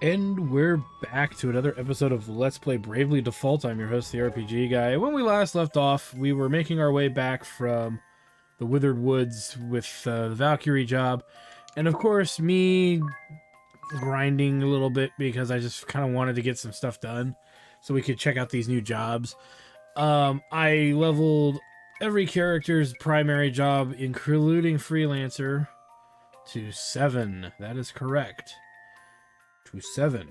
And we're back to another episode of Let's Play Bravely Default. I'm your host, the RPG Guy. When we last left off, we were making our way back from the Withered Woods with the Valkyrie job. And of course, me grinding a little bit because I just kind of wanted to get some stuff done so we could check out these new jobs. I leveled every character's primary job, including Freelancer, to 7. That is correct. To 7.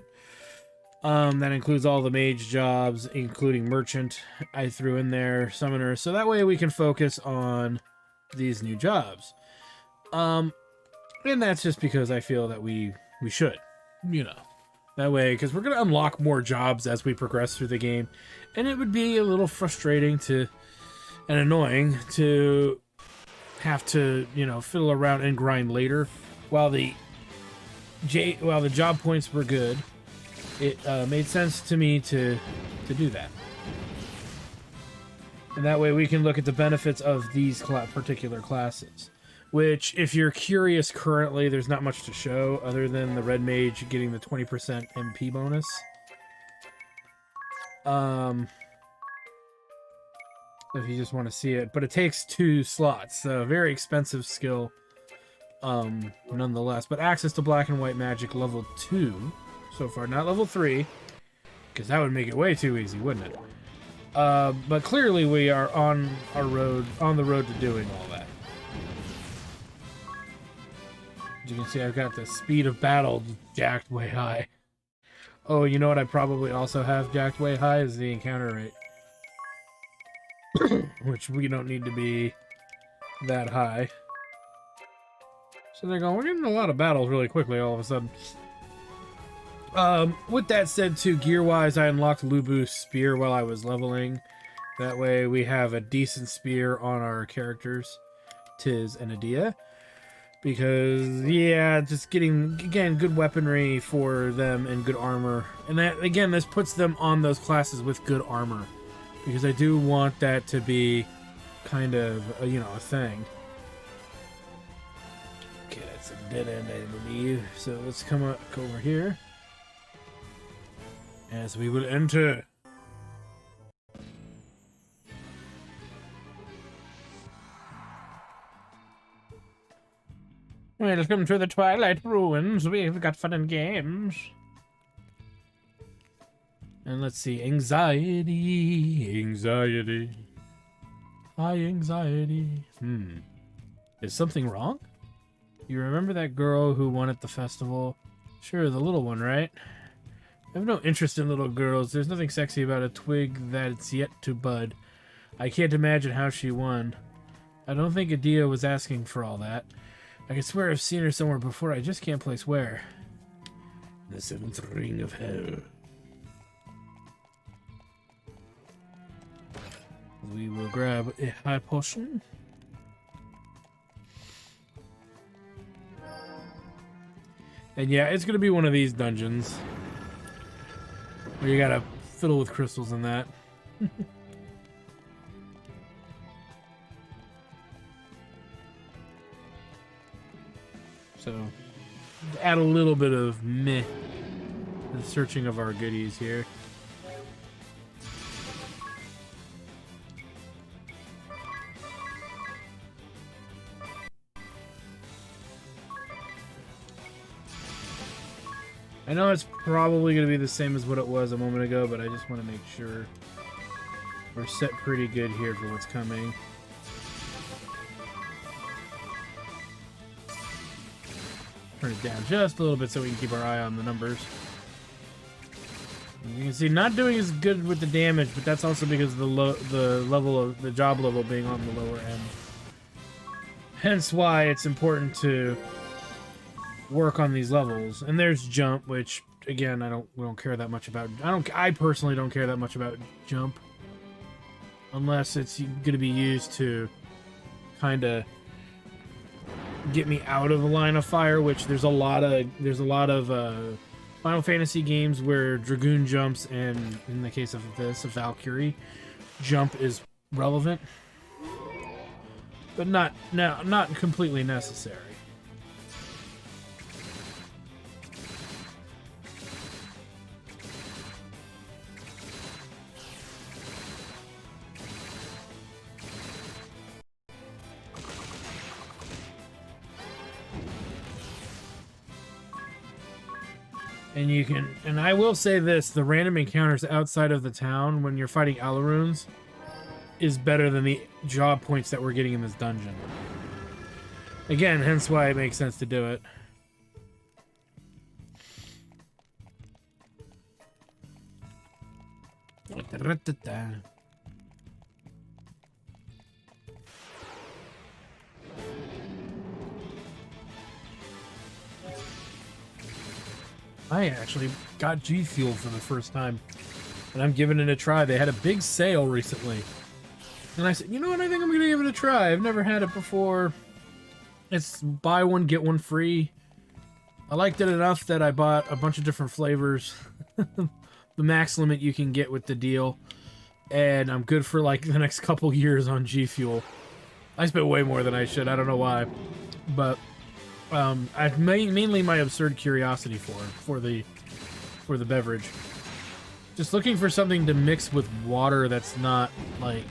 That includes all the mage jobs, including merchant. I threw in there summoner, so that way we can focus on these new jobs. And that's just because I feel that we should, you know, that way, because we're gonna unlock more jobs as we progress through the game, and it would be a little frustrating and annoying to have to, you know, fiddle around and grind later while the job points were good. It made sense to me to do that, and that way we can look at the benefits of these particular classes, which, if you're curious, currently there's not much to show other than the red mage getting the 20% MP bonus. If you just want to see it, but it takes 2 slots, so very expensive skill. Nonetheless, but access to black and white magic level 2 so far, not level 3, because that would make it way too easy, wouldn't it? But clearly we are on the road to doing all that. As you can see, I've got the speed of battle jacked way high. Oh, you know what I probably also have jacked way high is the encounter rate, which we don't need to be that high. So they're going, we're getting a lot of battles really quickly all of a sudden. With that said, too, gear-wise, I unlocked Lubu's spear while I was leveling. That way we have a decent spear on our characters, Tiz and Adia. Because, yeah, just getting, again, good weaponry for them and good armor. And that, again, this puts them on those classes with good armor. Because I do want that to be kind of, you know, a thing. Okay, that's a dead end, I believe. So let's come up over here. As we will enter. Welcome to the Twilight Ruins. We've got fun and games. And let's see. Anxiety. Anxiety. High anxiety. Is something wrong? You remember that girl who won at the festival? Sure, the little one, right? I have no interest in little girls. There's nothing sexy about a twig that's yet to bud. I can't imagine how she won. I don't think Adia was asking for all that. I can swear I've seen her somewhere before, I just can't place where. The 7th ring of hell. We will grab a high potion. And yeah, it's gonna be one of these dungeons where you gotta fiddle with crystals and that. So, add a little bit of meh to the searching of our goodies here. I know it's probably going to be the same as what it was a moment ago, but I just want to make sure we're set pretty good here for what's coming. Turn it down just a little bit so we can keep our eye on the numbers. You can see, not doing as good with the damage, but that's also because of the job level being on the lower end. Hence why it's important to work on these levels. And there's jump, which again we don't care that much about. I personally don't care that much about jump unless it's going to be used to kind of get me out of the line of fire, which there's a lot of Final Fantasy games where Dragoon jumps, and in the case of this, a Valkyrie jump is relevant, but not completely necessary. And you can, and I will say this, the random encounters outside of the town when you're fighting Alarunes is better than the job points that we're getting in this dungeon. Again, hence why it makes sense to do it. I actually got G Fuel for the first time, and I'm giving it a try. They had a big sale recently, and I said, you know what, I think I'm gonna give it a try. I've never had it before. It's buy one, get one free. I liked it enough that I bought a bunch of different flavors. The max limit you can get with the deal, and I'm good for like the next couple years on G Fuel. I spent way more than I should. I don't know why, but I've mainly my absurd curiosity for the beverage. Just looking for something to mix with water that's not like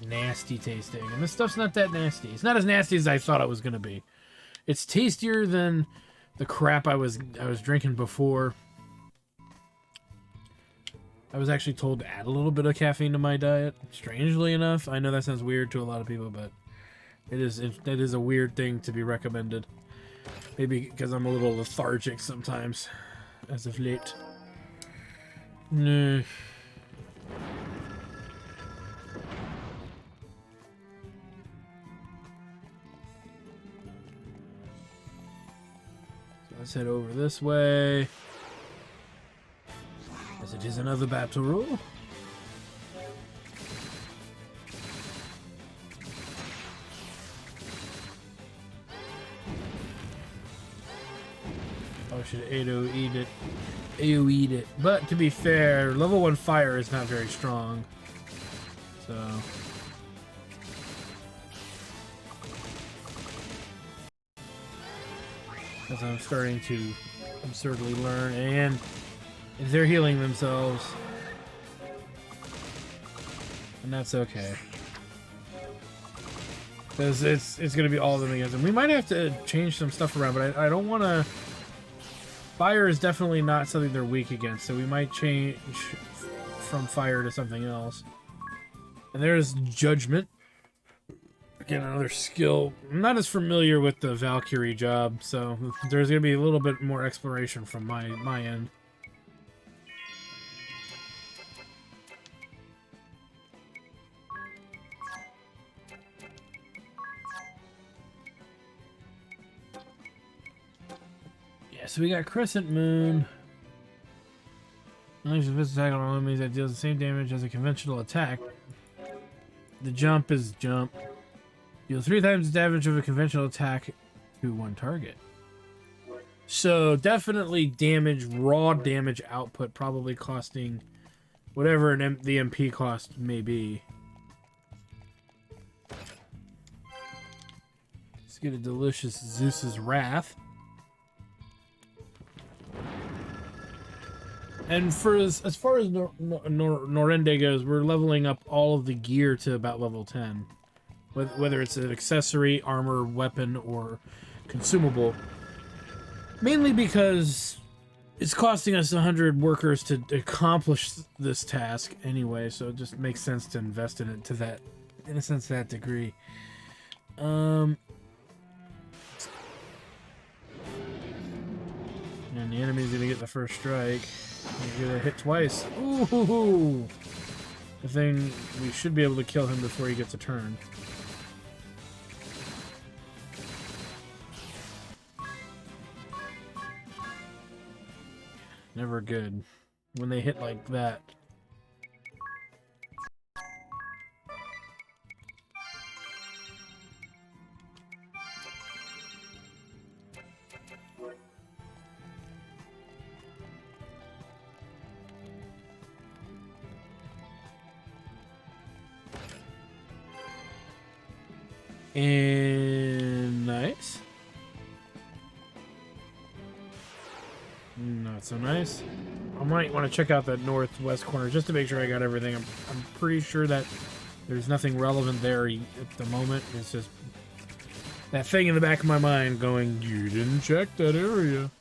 nasty tasting, and this stuff's not that nasty. It's not as nasty as I thought it was gonna be. It's tastier than the crap I was drinking before. I was actually told to add a little bit of caffeine to my diet. Strangely enough, I know that sounds weird to a lot of people, but it is a weird thing to be recommended. Maybe because I'm a little lethargic sometimes, as of late. No. So let's head over this way. As it is another battle rule. Oh, should AoE'd it. AoE'd it. But to be fair, level 1 fire is not very strong. So. As I'm starting to absurdly learn, and they're healing themselves. And that's okay. Because it's going to be all of them against them. We might have to change some stuff around, but I don't want to... Fire is definitely not something they're weak against, so we might change from fire to something else. And there's Judgment. Again, another skill. I'm not as familiar with the Valkyrie job, so there's going to be a little bit more exploration from my end. So we got Crescent Moon. Unleash a physical attack on all enemies that deals the same damage as a conventional attack. The jump is jump. Deal 3 times the damage of a conventional attack to one target. So definitely damage, raw damage output, probably costing whatever the MP cost may be. Let's get a delicious Zeus's Wrath. And for as far as Norende goes, we're leveling up all of the gear to about level 10. Whether it's an accessory, armor, weapon, or consumable. Mainly because it's costing us 100 workers to accomplish this task anyway, so it just makes sense to invest in it to that, in a sense, that degree. And the enemy's gonna get the first strike. He's gonna hit twice. Ooh! The thing, we should be able to kill him before he gets a turn. Never good when they hit like that. And nice. Not so nice. I might want to check out that northwest corner just to make sure I got everything. I'm pretty sure that there's nothing relevant there at the moment. It's just that thing in the back of my mind going, you didn't check that area.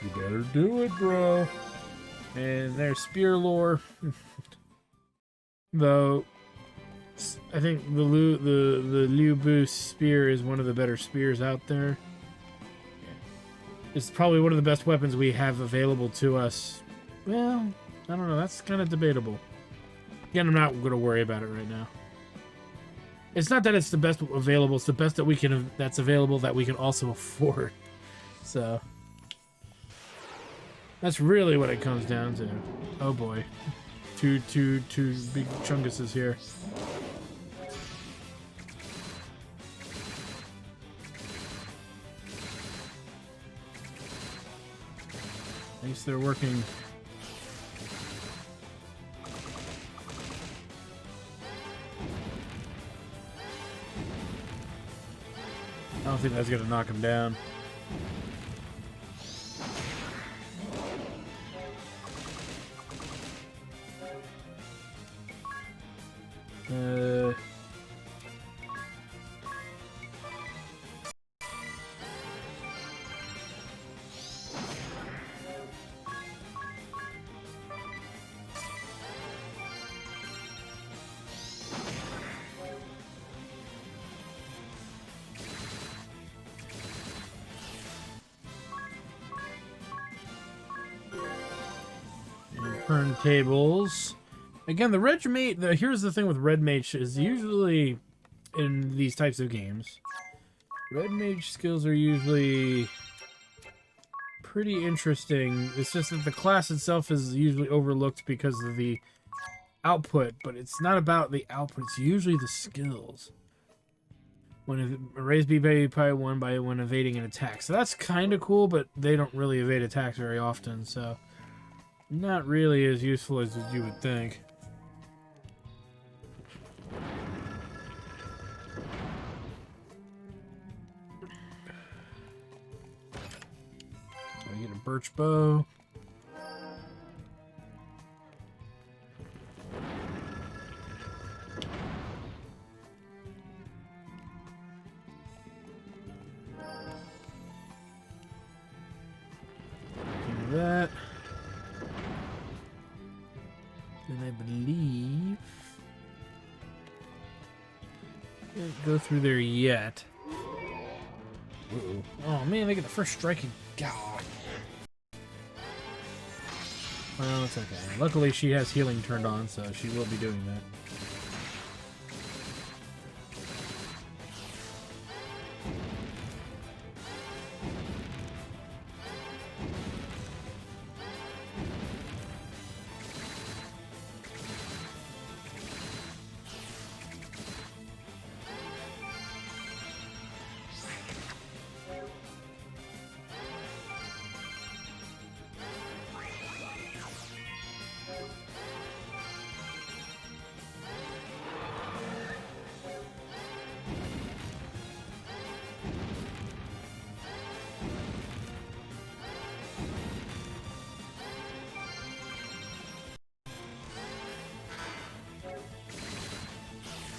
You better do it, bro. And there's spear lore. Though, I think the Liu Bu spear is one of the better spears out there. It's probably one of the best weapons we have available to us. Well, I don't know. That's kind of debatable. Again, I'm not going to worry about it right now. It's not that it's the best available. It's the best that we can that's available that we can also afford. So that's really what it comes down to. Oh boy, two big chunguses here. At least they're working. I don't think that's gonna knock him down. Tables. Again, the red mage. Here's the thing with red mage is usually in these types of games, red mage skills are usually pretty interesting. It's just that the class itself is usually overlooked because of the output, but it's not about the output. It's usually the skills. When raise B by one by when evading an attack, so that's kind of cool. But they don't really evade attacks very often, so. Not really as useful as you would think. So I get a birch bow. Do that. And I believe can't go through there yet. Uh-oh. Oh man, they get the first striking. God. Well, it's okay. Luckily, she has healing turned on, so she will be doing that.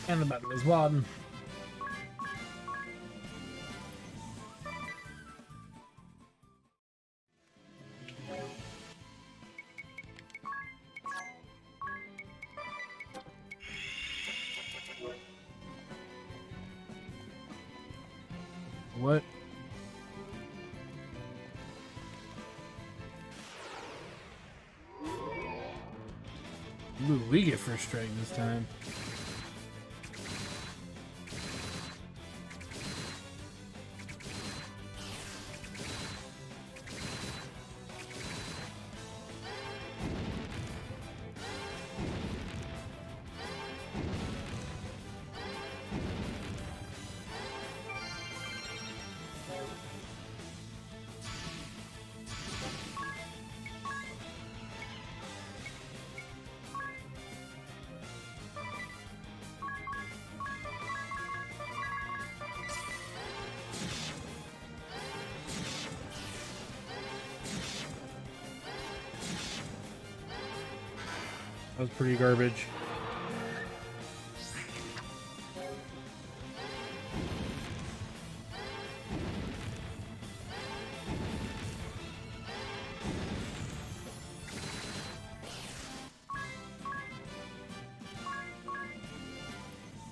And the battle is won. What? Ooh, we get first strike this time. That was pretty garbage.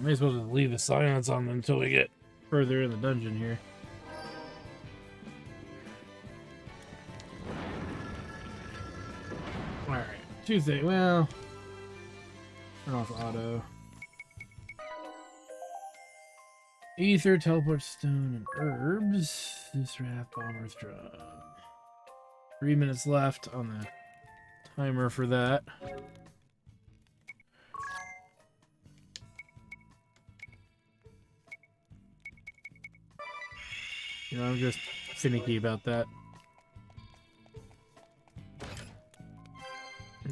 May as well just leave a silence on them until we get further in the dungeon here. Alright, Tuesday, well, turn off auto. Ether, teleport stone, and herbs. This raft, bomber drum. 3 minutes left on the timer for that. You know, I'm just finicky about that.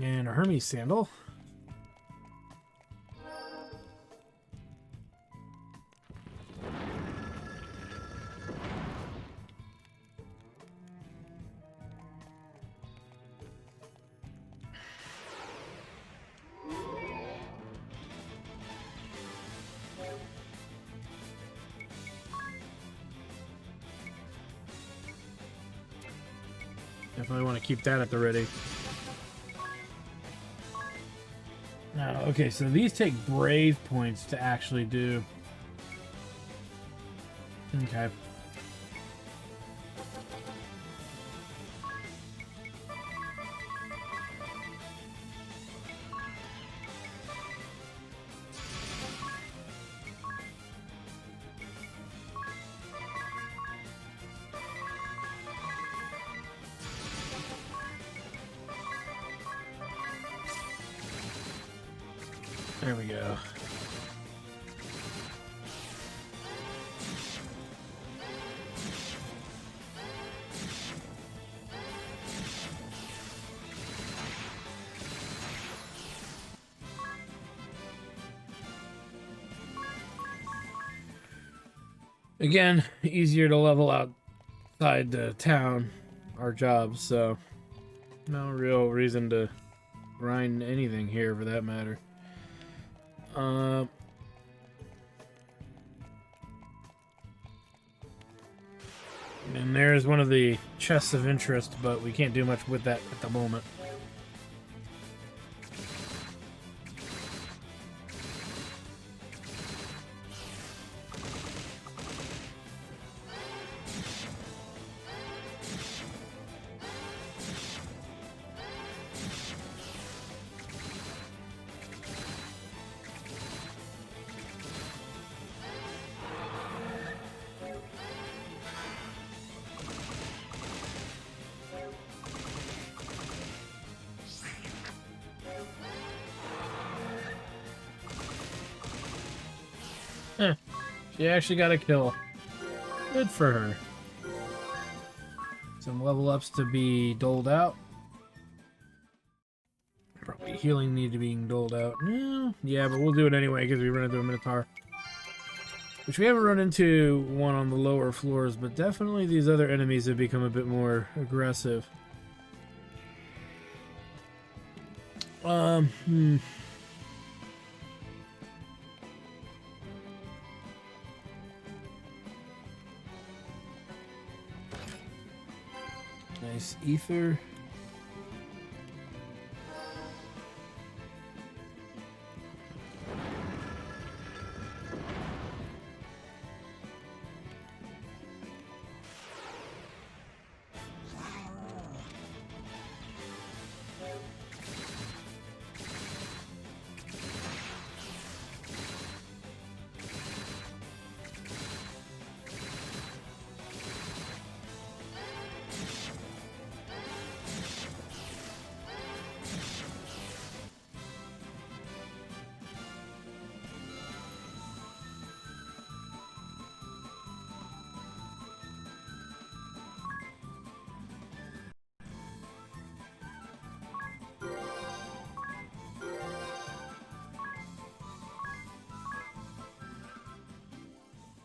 And a Hermes sandal. Definitely want to keep that at the ready. Now, okay, so these take brave points to actually do. Okay. There we go. Again, easier to level outside the town, our jobs, so no real reason to grind anything here for that matter. And there's one of the chests of interest, but we can't do much with that at the moment. She actually got a kill. Good for her. Some level ups to be doled out. Probably healing need to be doled out. Yeah, but we'll do it anyway because we run into a Minotaur. Which we haven't run into one on the lower floors, but definitely these other enemies have become a bit more aggressive. Nice ether.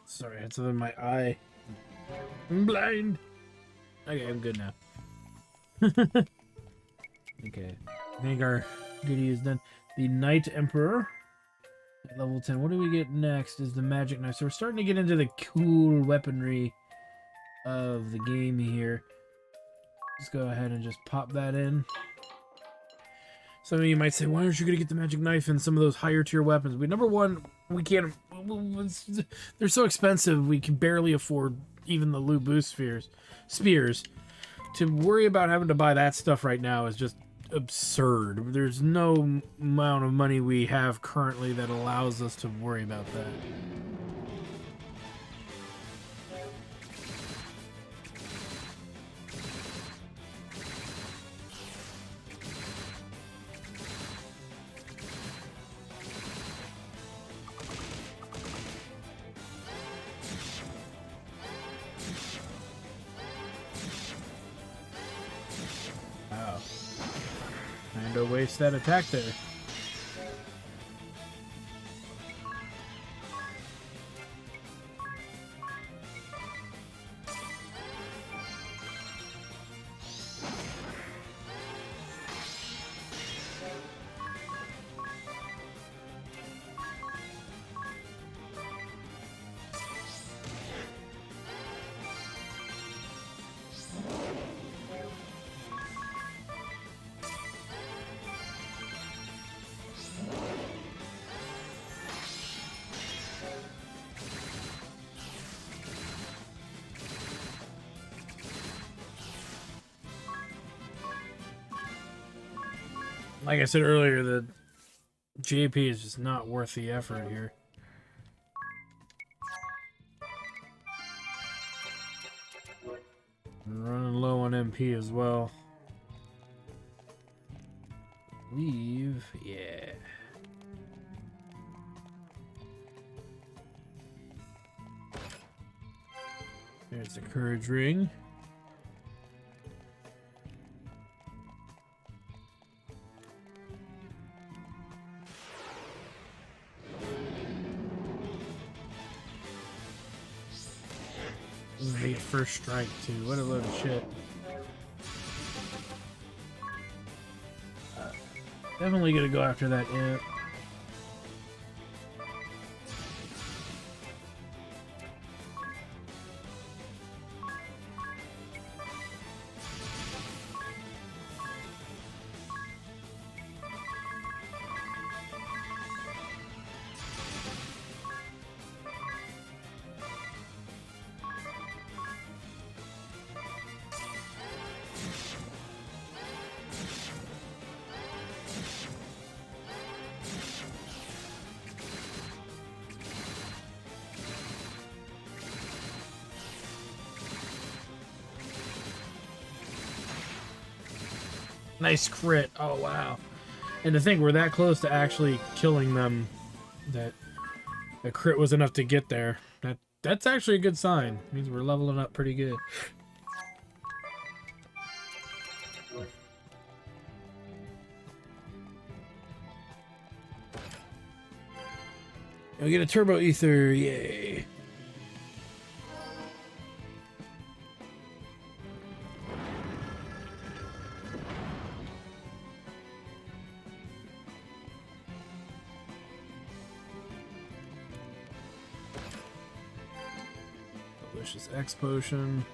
Sorry, I had something in my eye. I'm blind. Okay, I'm good now. Okay, I think our duty is done. The Knight Emperor at level 10. What do we get next? Is the magic knife. So we're starting to get into the cool weaponry of the game here. Let's go ahead and just pop that in. Some of you might say, why aren't you going to get the magic knife and some of those higher tier weapons? Number one, we can't... They're so expensive, we can barely afford even the loot boost spears. To worry about having to buy that stuff right now is just absurd. There's no amount of money we have currently that allows us to worry about that. Wow. And to waste that attack there. Like I said earlier, the JP is just not worth the effort here. I'm running low on MP as well. Leave, yeah. There's the courage ring. First strike too. What a load of shit. Definitely gonna go after that ant. Nice crit. Oh, wow. And to think we're that close to actually killing them, that the crit was enough to get there. That's actually a good sign. It means we're leveling up pretty good. We get a turbo ether. Yay. Delicious X potion.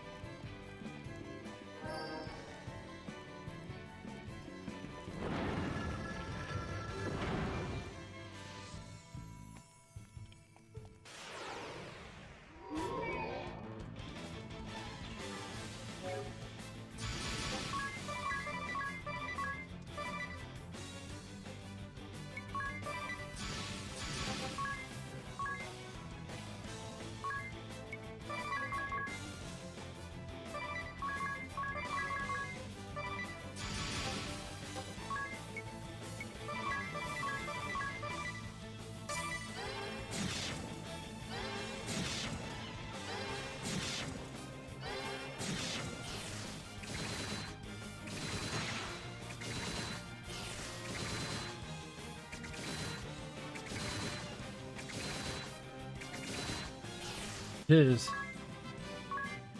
Tiz.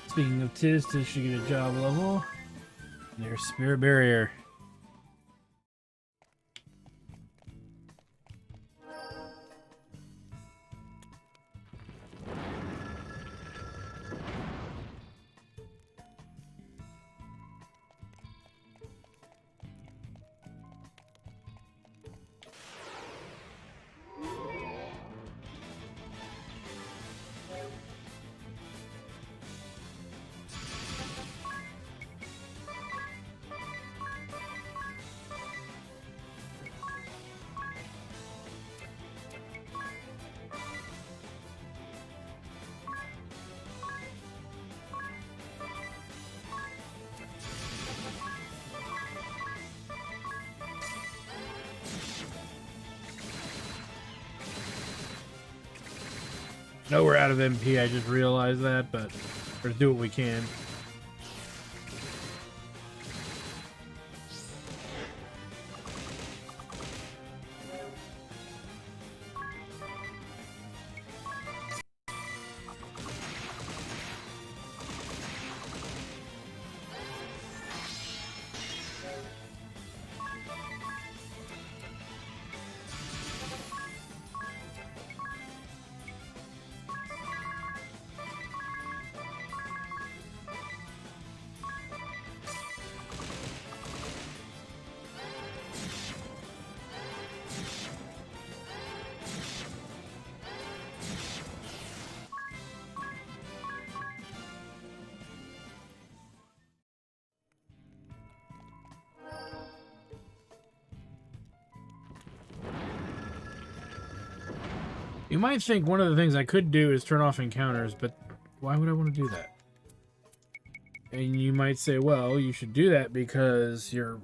Speaking of Tiz should get a job level. There's Spirit Barrier. know we're out of MP, I just realized that, but let's do what we can. You might think one of the things I could do is turn off encounters, but why would I want to do that? And you might say, well, you should do that because you're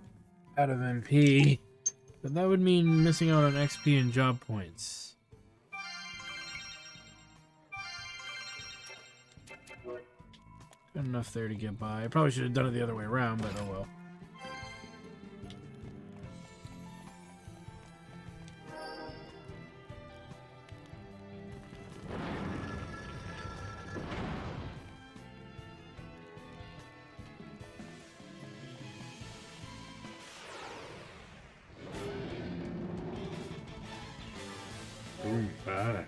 out of MP, but that would mean missing out on XP and job points. Got enough there to get by. I probably should have done it the other way around, but oh well. Bad.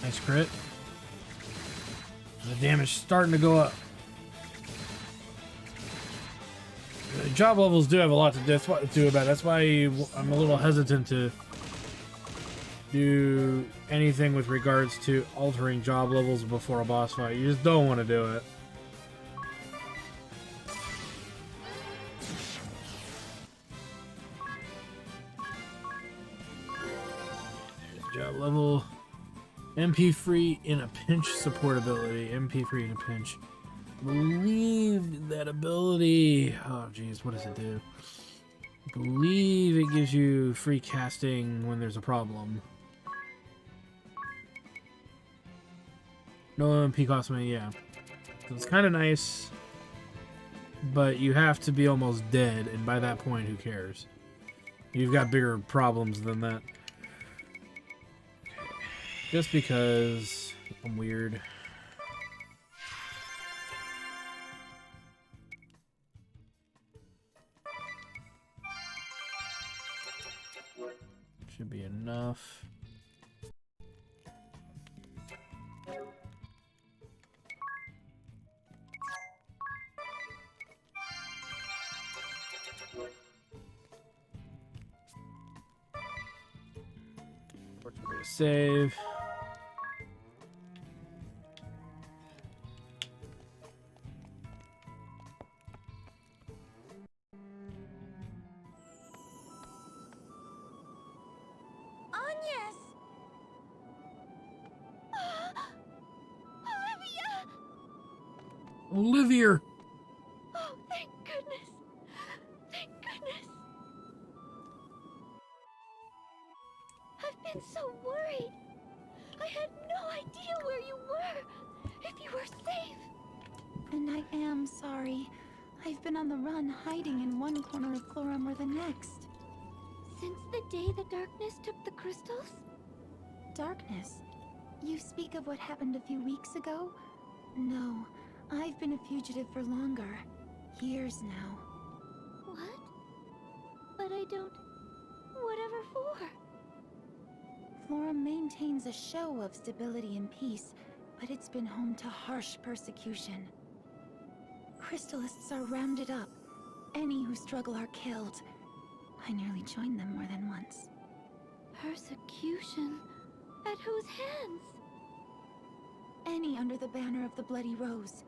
Nice crit. The damage starting to go up. Job levels do have a lot to do about it. That's why I'm a little hesitant to do anything with regards to altering job levels before a boss fight. You just don't want to do it. Job level. MP free in a pinch support ability. MP free in a pinch. Believe that ability. Oh geez, what does it do? I believe it gives you free casting when there's a problem. No MP cost me, yeah. So it's kind of nice, but you have to be almost dead, and by that point, who cares? You've got bigger problems than that. Just because I'm weird. Should be enough. Save. Olivia! Oh, thank goodness! Thank goodness! I've been so worried. I had no idea where you were, if you were safe. And I am sorry. I've been on the run, hiding in one corner of Chlorum or the next. Since the day the darkness took the crystals? Darkness? You speak of what happened a few weeks ago? No. I've been a fugitive for longer. Years now. What? But I don't... Whatever for? Florum maintains a show of stability and peace, but it's been home to harsh persecution. Crystallists are rounded up. Any who struggle are killed. I nearly joined them more than once. Persecution? At whose hands? Any under the banner of the Bloody Rose.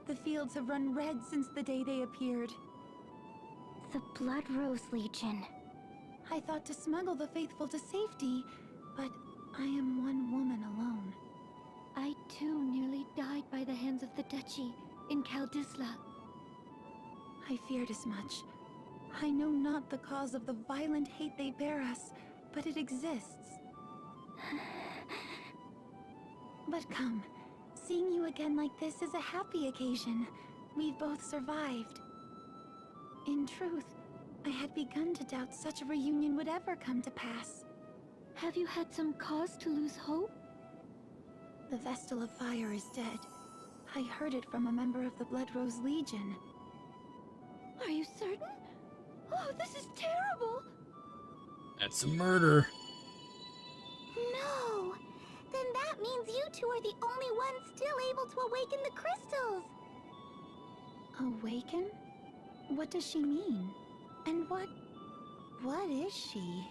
The fields have run red since the day they appeared. The Blood Rose Legion. I thought to smuggle the faithful to safety, but I am one woman alone. I too nearly died by the hands of the Duchy in Kaldisla. I feared as much. I know not the cause of the violent hate they bear us, but it exists. But come, seeing you again like this is a happy occasion. We've both survived. In truth, I had begun to doubt such a reunion would ever come to pass. Have you had some cause to lose hope? The Vestal of Fire is dead. I heard it from a member of the Blood Rose Legion. Are you certain? Oh, this is terrible! That's a murder. No! Then that means you two are the only ones still able to awaken the crystals! Awaken? What does she mean? And what is she?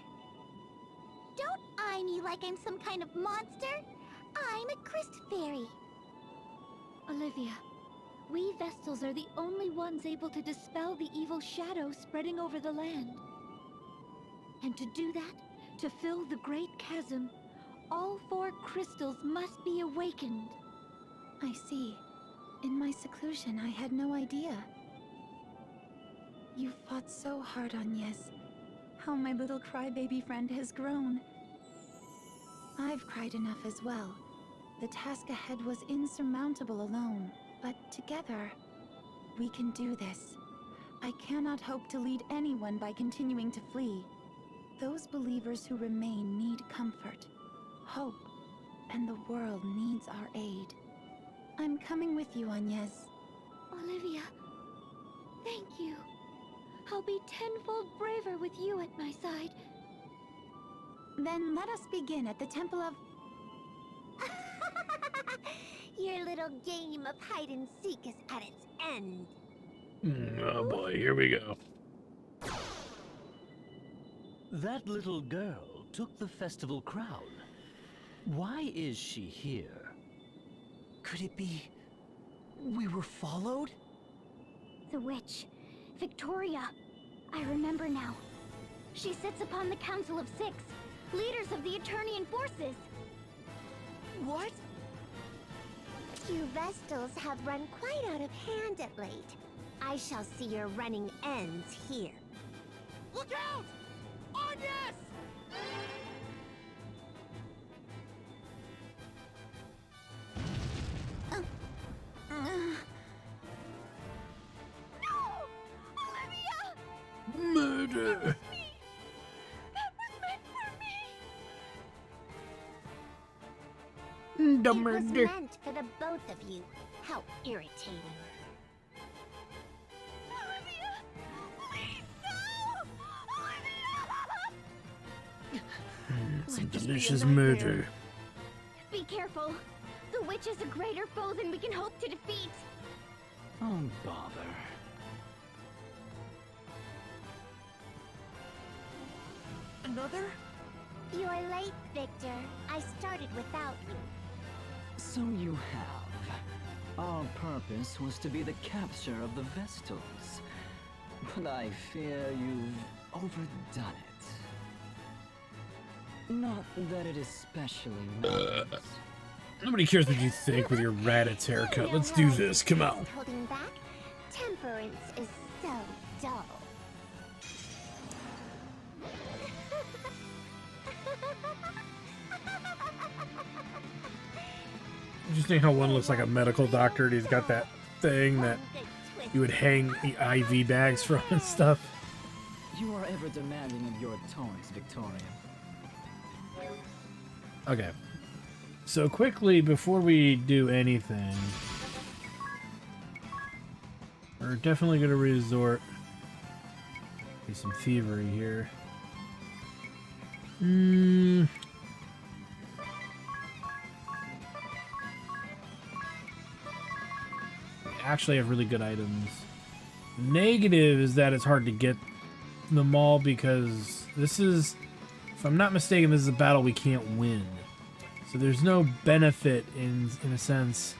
Don't eye me like I'm some kind of monster! I'm a Christ Fairy! Olivia, we Vestals are the only ones able to dispel the evil shadow spreading over the land. And to do that, to fill the great chasm, all 4 crystals must be awakened. I see. In my seclusion, I had no idea. You fought so hard, Agnes. How my little crybaby friend has grown. I've cried enough as well. The task ahead was insurmountable alone, but together, we can do this. I cannot hope to lead anyone by continuing to flee. Those believers who remain need comfort, hope, and the world needs our aid. I'm coming with you, Agnes. Olivia, thank you. I'll be tenfold braver with you at my side. Then let us begin at the Temple of... Your little game of hide and seek is at its end. Oh boy, here we go. That little girl took the festival crown. Why is she here? Could it be we were followed? The witch, Victoria. I remember now. She sits upon the Council of 6, leaders of the Eternian forces. What? You Vestals have run quite out of hand at late. I shall see your running ends here. Look out! Agnes! Murder. The It was murder. meant for the both of you. How irritating. Some delicious murder. Be careful. The witch is a greater foe than we can hope to defeat. Oh, bother. Another? You're late, Victor. I started without you. So you have. Our purpose was to be the capture of the Vestals. But I fear you've overdone it. Not that it especially matters. Nobody cares what you think with your Raditz haircut. Let's do this. Come on. Holding back. Temperance is so dull. Interesting how one looks like a medical doctor and he's got that thing that you would hang the IV bags from and stuff. You are ever demanding of your toys, Victoria. Okay. So quickly, before we do anything, we're definitely going to resort to some thievery here. We actually have really good items. Negative is that it's hard to get them all because this is, if I'm not mistaken, this is a battle we can't win. So there's no benefit in a sense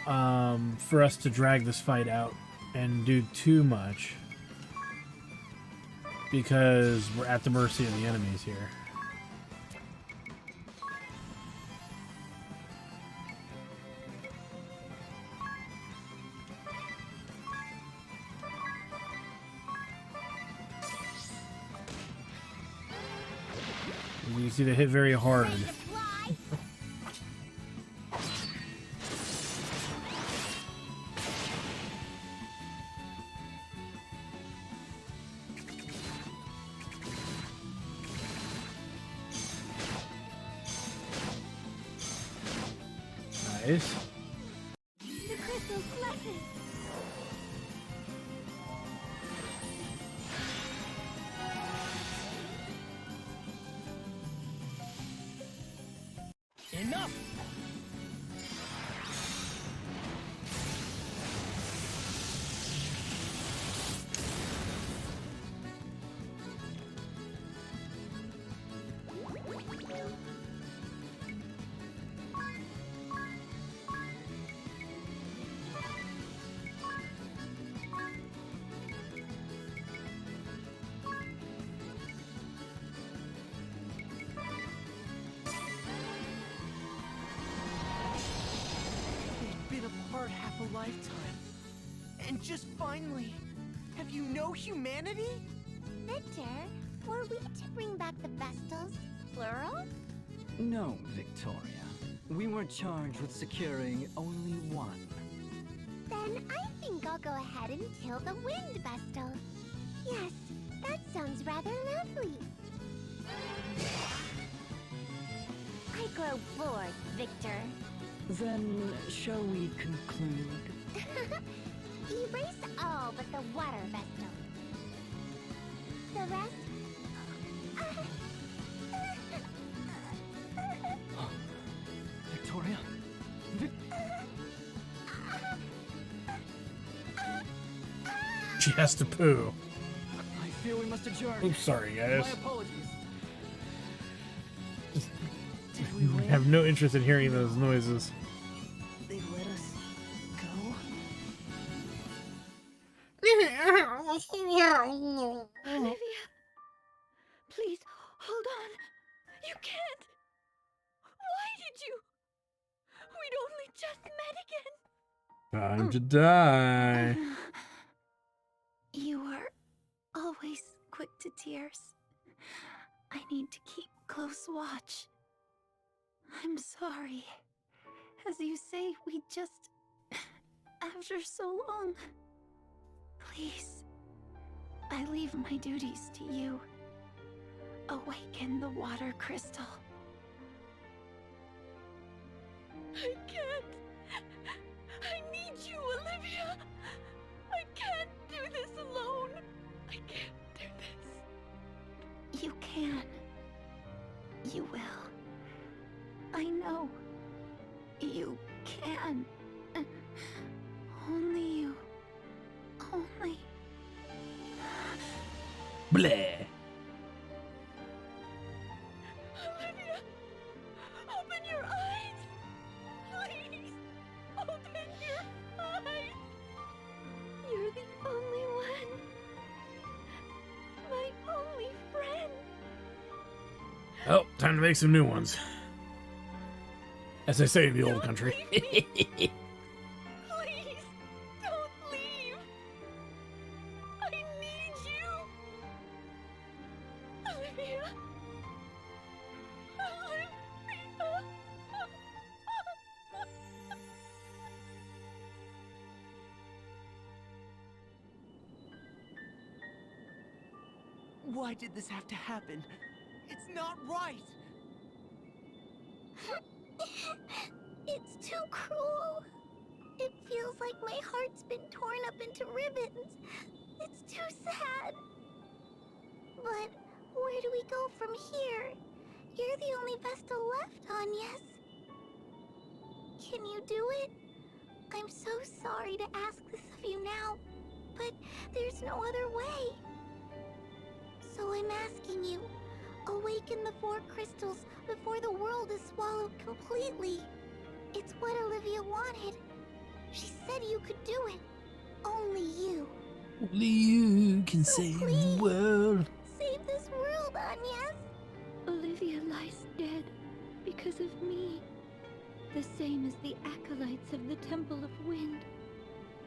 for us to drag this fight out and do too much. because we're at the mercy of the enemies here. You can see they hit very hard. Ready to fly? Nice. The crystal's blessing. Enough! They've been apart half a lifetime. And just finally, have you no humanity? Victor, were we to bring back the Vestals, plural? No, Victoria. We were charged with securing only one. Then I think I'll go ahead and kill the Wind Vestal. Yes, that sounds rather lovely. I grow bored, Victor. Then, shall we conclude? Erase all but the Water Vestal. The rest? Victoria? She has to poo. I feel we must adjourn. Oops, sorry guys. My apologies. Did we I win? have no interest in hearing those noises. They let us go? Olivia, please, hold on. You can't. Why did you? We'd only just met again. Time to die. You are always quick to tears. I need to keep close watch. I'm sorry. As you say, we just... after so long. Please, I leave my duties to you. Awaken the water crystal. I can't. I need you, Olivia. I can't do this alone. I can't do this. You can. You will. I know. You can. Only you. Only. Bleh. Olivia, open your eyes. Please, open your eyes. You're the only one. My only friend. Oh, time to make some new ones. As they say in the old country. Please, don't leave. I need you. Olivia. Why did this have to happen? It's not right! It's too cruel. It feels like my heart's been torn up into ribbons. It's too sad. But where do we go from here? You're the only Vestal left, Agnes. Can you do it? I'm so sorry to ask this of you now, but there's no other way. So I'm asking you, awaken the 4 crystals before the world is swallowed completely. It's what Olivia wanted. She said you could do it. Only you. Only you can So save please, the world. Agnes? Olivia lies dead because of me. The same as the acolytes of the Temple of Wind,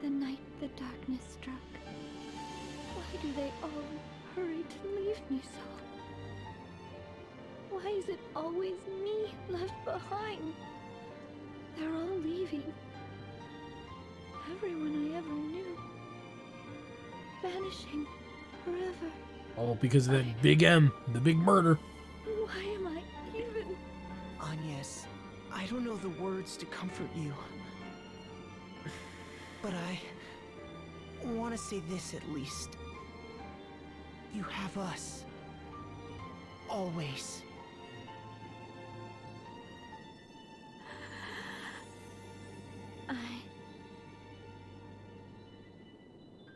the night the darkness struck. Why do they all hurry to leave me so? Why is it always me left behind? They're all leaving. Everyone I ever knew. Vanishing forever. All because of that big M, the big murder. Why am I even... Agnes, I don't know the words to comfort you. But I want to say this at least. You have us. Always.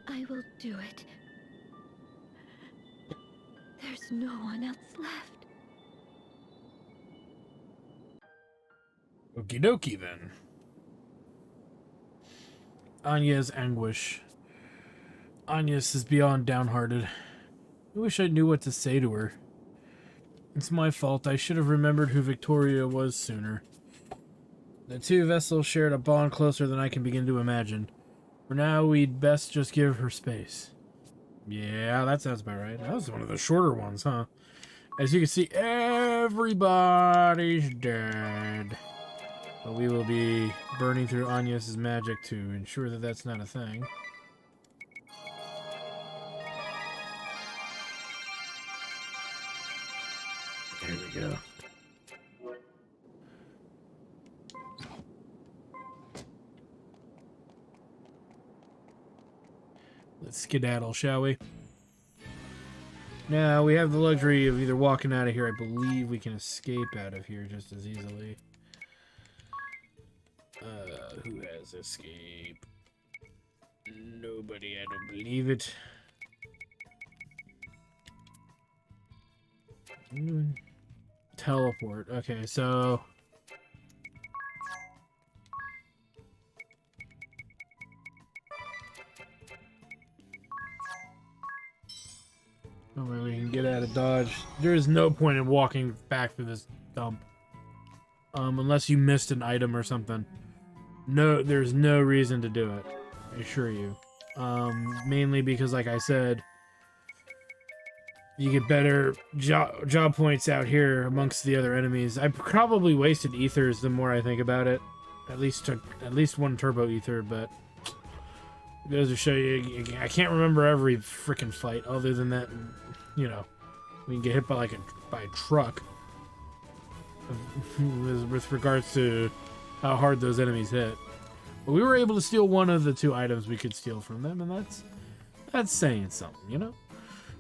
I will do it. There's no one else left. Okie dokie then. Anya's anguish. Agnes is beyond downhearted. I wish I knew what to say to her. It's my fault. I should have remembered who Victoria was sooner. The two vessels shared a bond closer than I can begin to imagine. For now, we'd best just give her space. Yeah, that sounds about right. That was one of the shorter ones, huh? As you can see, everybody's dead. But we will be burning through Agnes' magic to ensure that that's not a thing. There we go. Let's skedaddle, shall we? Now, we have the luxury of either walking out of here. I believe we can escape out of here just as easily. Who has escape? Nobody, I don't believe it. Teleport. Okay, so... Oh, we can get out of Dodge. There is no point in walking back through this dump. Unless you missed an item or something. No, there's no reason to do it. I assure you. Mainly because, like I said, you get better job points out here amongst the other enemies. I probably wasted ethers the more I think about it. At least one turbo ether, but it goes to show you, I can't remember every freaking fight. Other than that, you know, we can get hit by by a truck. With regards to how hard those enemies hit. But we were able to steal one of the two items we could steal from them, and that's saying something, you know?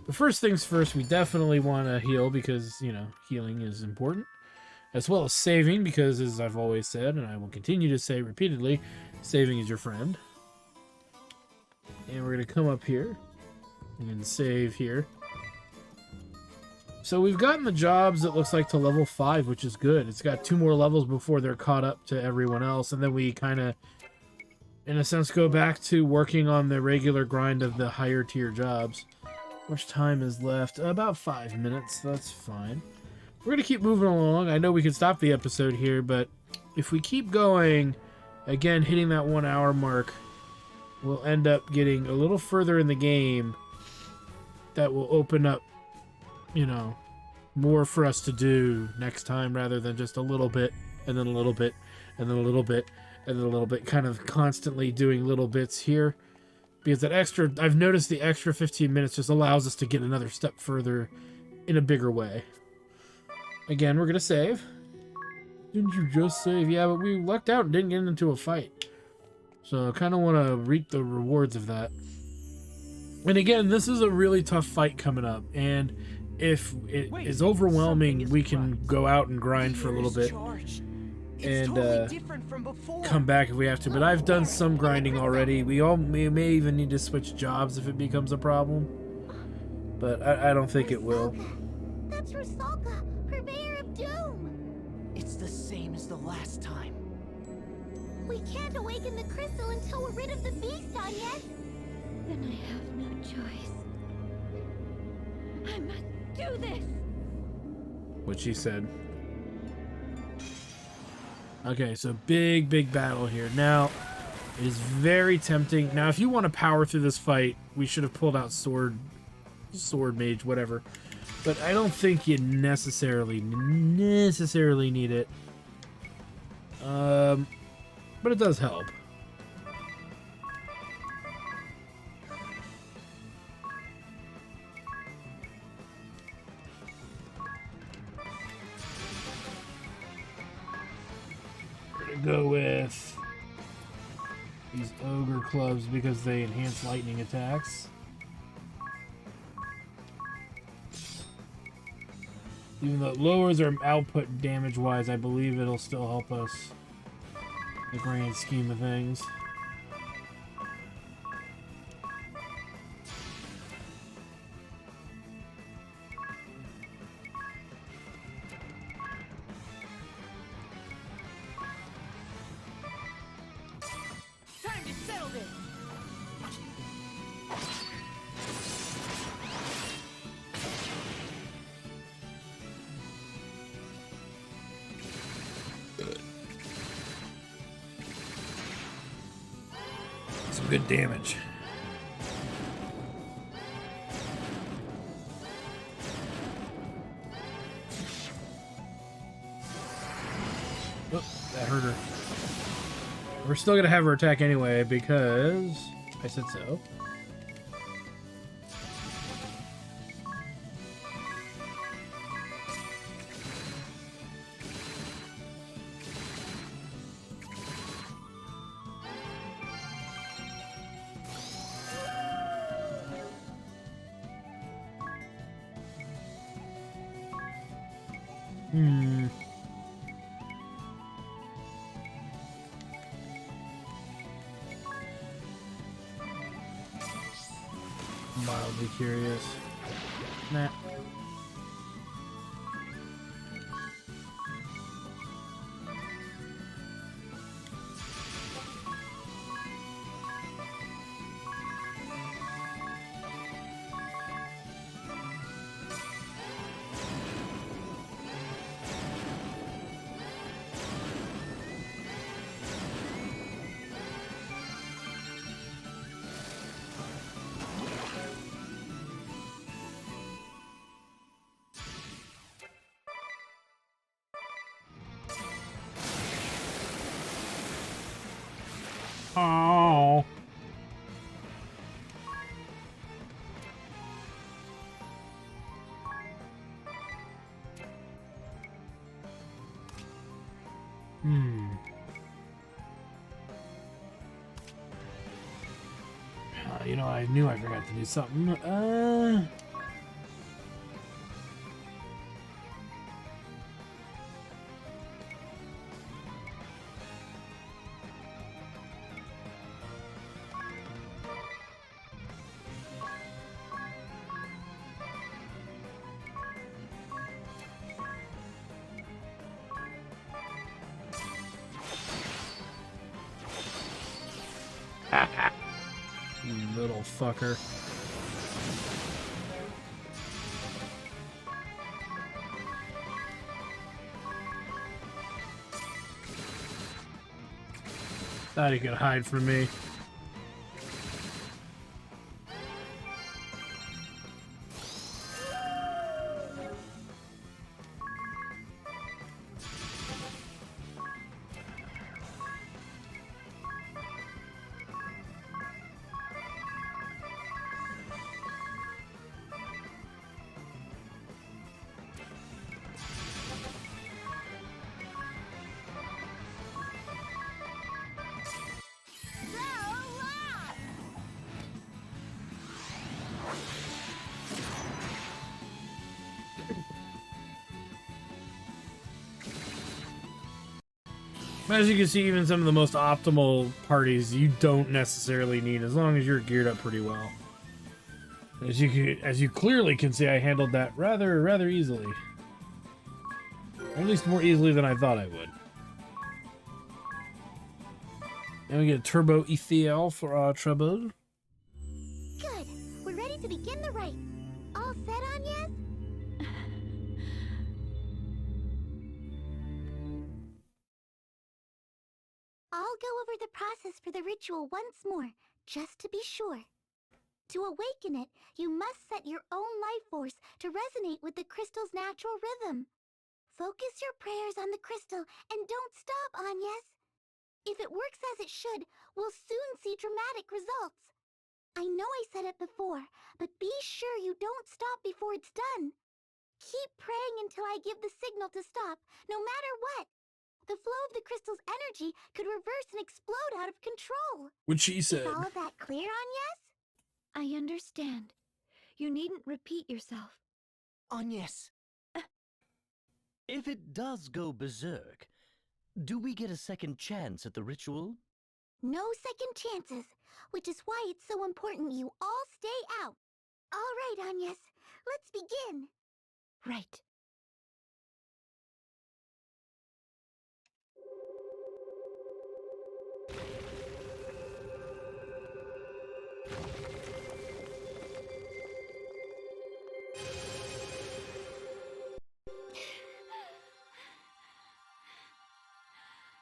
But first things first, we definitely want to heal because, you know, healing is important. As well as saving, because as I've always said, and I will continue to say repeatedly, saving is your friend. And we're going to come up here and save here. So we've gotten the jobs, it looks like, to level 5, which is good. It's got 2 more levels before they're caught up to everyone else, and then we kind of, in a sense, go back to working on the regular grind of the higher tier jobs. How much time is left? About 5 minutes. That's fine. We're going to keep moving along. I know we could stop the episode here, but if we keep going, again, hitting that 1 hour mark, we'll end up getting a little further in the game that will open up, you know, more for us to do next time rather than just a little bit and then a little bit and then a little bit and then a little bit, kind of constantly doing little bits here. Because that extra, I've noticed the extra 15 minutes just allows us to get another step further in a bigger way. Again, we're going to save. Didn't you just save? Yeah, but we lucked out and didn't get into a fight. So I kind of want to reap the rewards of that. And again, this is a really tough fight coming up. And if it is overwhelming, we can go out and grind for a little bit. And come back if we have to. But I've done some grinding already. We may even need to switch jobs if it becomes a problem. But I don't think it will. That's Rusalka, purveyor of doom. It's the same as the last time. We can't awaken the crystal until we're rid of the beast, Agnes. Then I have no choice. I must do this. what she said. Okay, so big battle here. Now, it is very tempting. Now, if you want to power through this fight, we should have pulled out sword mage, whatever. But I don't think you necessarily need it. But it does help. We're gonna go with these ogre clubs because they enhance lightning attacks. Even though it lowers our output damage-wise, I believe it'll still help us in the grand scheme of things. Time to settle this! Some good damage. Oh, that hurt her. We're still gonna have her attack anyway because I said so. Mildly curious. Nah. Oh. You know, I knew I forgot to do something. You little fucker. Thought he could hide from me. As you can see, even some of the most optimal parties you don't necessarily need, as long as you're geared up pretty well. As you clearly can see, I handled that rather easily. Or at least more easily than I thought I would. And we get a turbo Ethiel for our trouble. Good. We're ready to begin the rite. All set on, yes? process for the ritual once more, just to be sure. To awaken it, you must set your own life force to resonate with the crystal's natural rhythm. Focus your prayers on the crystal and don't stop, Agnes. If it works as it should, we'll soon see dramatic results. I know I said it before, but be sure you don't stop before it's done. Keep praying until I give the signal to stop, no matter what. The flow of the crystal's energy could reverse and explode out of control. What she Is said. all of that clear, Agnes? I understand. You needn't repeat yourself. Agnes, If it does go berserk, do we get a second chance at the ritual? No second chances, which is why it's so important you all stay out. All right, Agnes, let's begin. Right.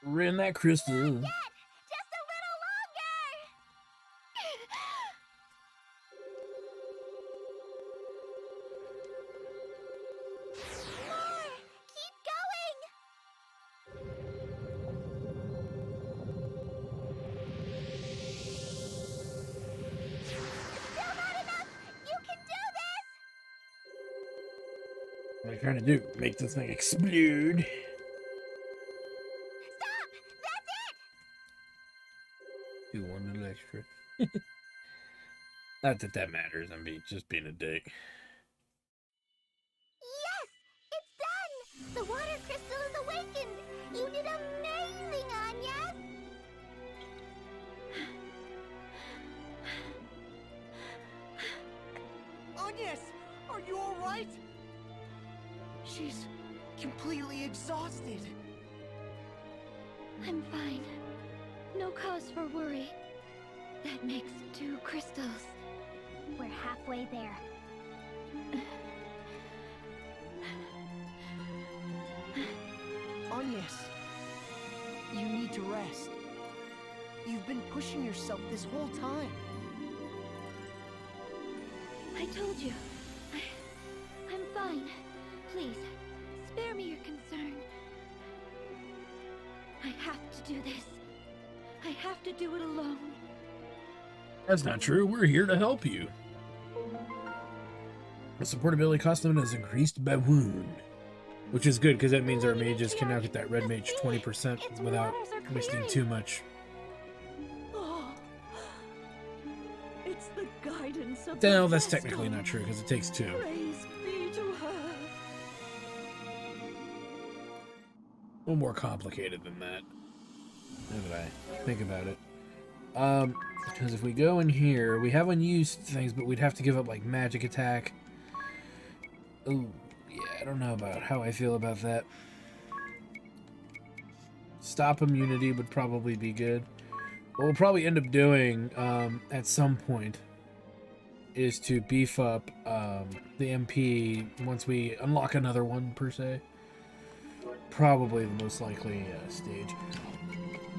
Ran that crystal. Just a little longer! More! Keep going! Still not enough! You can do this! What are you trying to do? Make this thing explode. Stop! That's it! Do one little extra. Not that that matters. I'm just being a dick. Yes! It's done! The water crystal is awakened! You did amazing, Agnes! Agnes, are you all right? She's completely exhausted. I'm fine. No cause for worry. That makes 2 crystals. We're halfway there. Agnes, you need to rest. You've been pushing yourself this whole time. I told you. I'm fine. Please, spare me your concern. I have to do this. I have to do it alone. That's not true. We're here to help you. The supportability cost limit is increased by wound. Which is good, because that means our mages can now get that red mage 20% without wasting too much. Oh, it's the guidance of No, the that's technically Vestal. not true, because it takes 2. Praise be to her. A little more complicated than that. Now that I think about it. Because if we go in here, we have unused things, but we'd have to give up, like, magic attack. Ooh, yeah, I don't know about how I feel about that. Stop immunity would probably be good. What we'll probably end up doing, at some point, is to beef up, the MP once we unlock another one, per se. Probably the most likely, stage.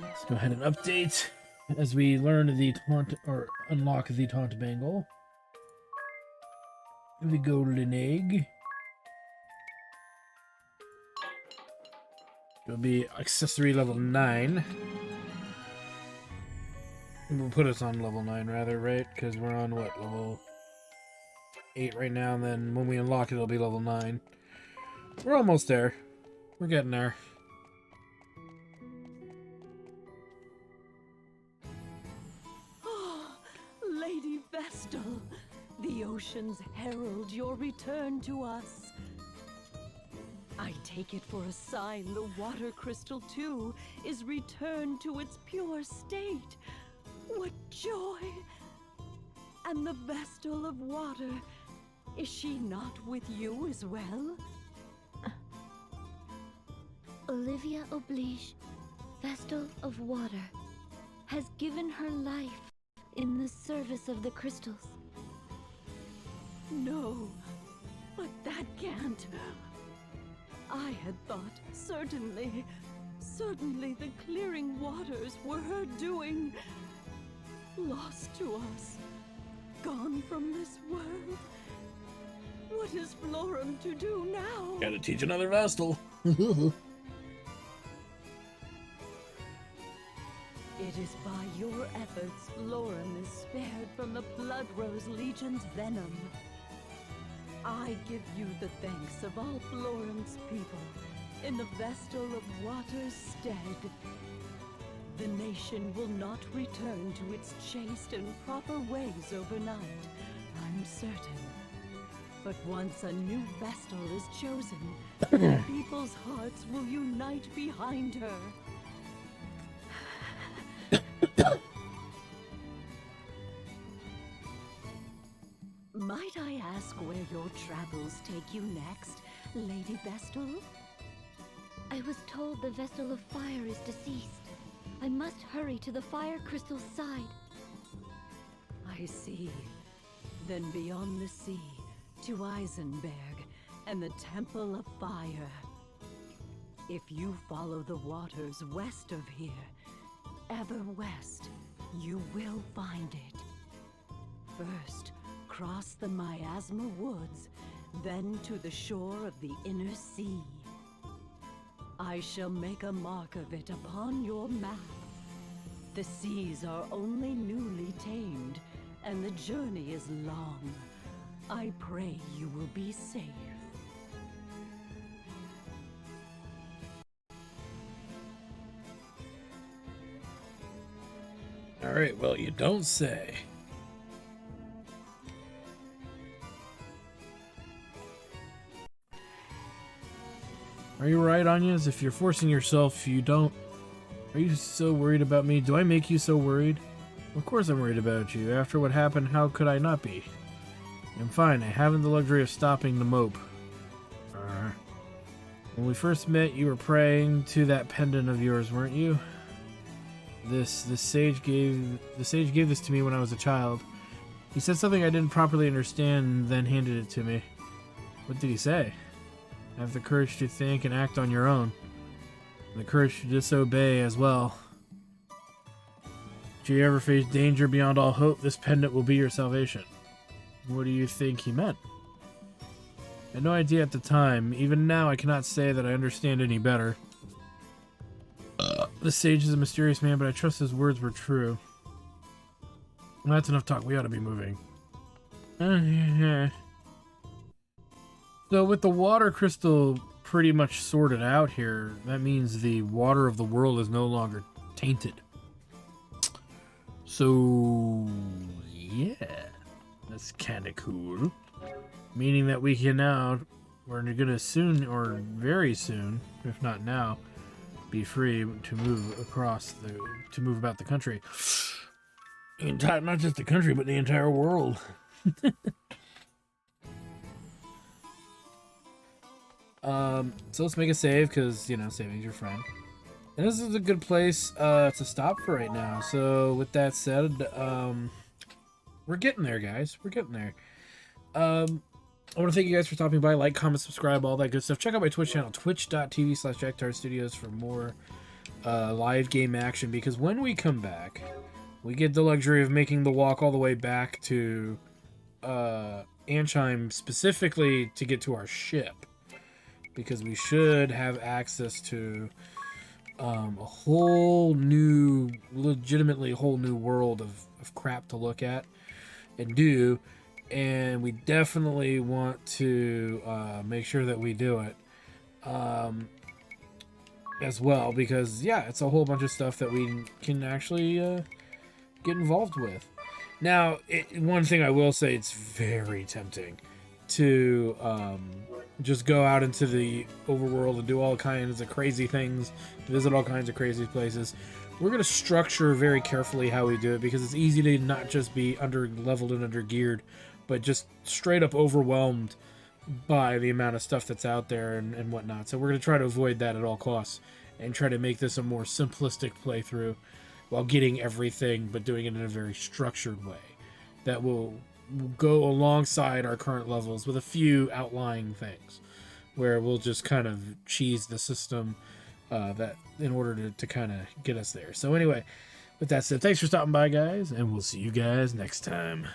Let's go ahead and update as we learn the taunt, or unlock the taunt bangle. The golden egg. It'll be accessory level 9. We'll put us on level 9 rather, right? Because we're on what, level 8 right now, and then when we unlock it, it'll be level 9. We're almost there. We're getting there. Oh, Lady Vestal, the oceans herald your return to us. I take it for a sign the water crystal, too, is returned to its pure state. What joy! And the Vestal of water, is she not with you as well? Olivia Oblige, Vestal of Water, has given her life in the service of the crystals. No, but that can't. I had thought, certainly, Certainly the clearing waters were her doing. Lost to us. Gone from this world. What is Florum to do now? Gotta teach another Vestal. It is by your efforts Florum is spared from the Blood Rose Legion's venom. I give you the thanks of all Florum's people in the Vestal of Water's stead. The nation will not return to its chaste and proper ways overnight, I'm certain. But once a new Vestal is chosen, the people's hearts will unite behind her. Might I ask where your travels take you next, Lady Vestal? I was told the Vestal of Fire is deceased. I must hurry to the Fire Crystal's side. I see. Then beyond the sea, to Eisenberg and the Temple of Fire. If you follow the waters west of here, ever west, you will find it. First, cross the Miasma Woods, then to the shore of the Inner Sea. I shall make a mark of it upon your map. The seas are only newly tamed, and the journey is long. I pray you will be safe. Alright, well, you don't say. Are you right, Anyas? If you're forcing yourself, you don't... Are you so worried about me? Do I make you so worried? Of course I'm worried about you. After what happened, how could I not be? I'm fine. I haven't the luxury of stopping to mope. When we first met, you were praying to that pendant of yours, weren't you? The sage gave this to me when I was a child. He said something I didn't properly understand and then handed it to me. What did he say? Have the courage to think and act on your own. And the courage to disobey as well. If you ever face danger beyond all hope, this pendant will be your salvation. What do you think he meant? I had no idea at the time. Even now, I cannot say that I understand any better. The sage is a mysterious man, but I trust his words were true. Well, that's enough talk. We ought to be moving. So with the water crystal pretty much sorted out here, that means the water of the world is no longer tainted. So, yeah. That's kind of cool. Meaning that we can now, we're gonna soon, or very soon, if not now, be free to move across to move about the country. Not just the country, but the entire world. So let's make a save, because, you know, saving's your friend. And this is a good place to stop for right now. So with that said, we're getting there, guys. We're getting there. I want to thank you guys for stopping by. Like, comment, subscribe, all that good stuff. Check out my Twitch channel, twitch.tv/JackTarStudios for more live game action. Because when we come back, we get the luxury of making the walk all the way back to Ansheim, specifically to get to our ship. Because we should have access to a whole new, legitimately whole new world of crap to look at and do. And we definitely want to make sure that we do it as well, because yeah, it's a whole bunch of stuff that we can actually get involved with. Now, one thing I will say, it's very tempting to just go out into the overworld and do all kinds of crazy things, visit all kinds of crazy places. We're going to structure very carefully how we do it, because it's easy to not just be under-leveled and under-geared, but just straight up overwhelmed by the amount of stuff that's out there and whatnot. So we're going to try to avoid that at all costs and try to make this a more simplistic playthrough while getting everything, but doing it in a very structured way that will go alongside our current levels with a few outlying things where we'll just kind of cheese the system that in order to kind of get us there. So anyway, with that said, thanks for stopping by, guys, and we'll see you guys next time.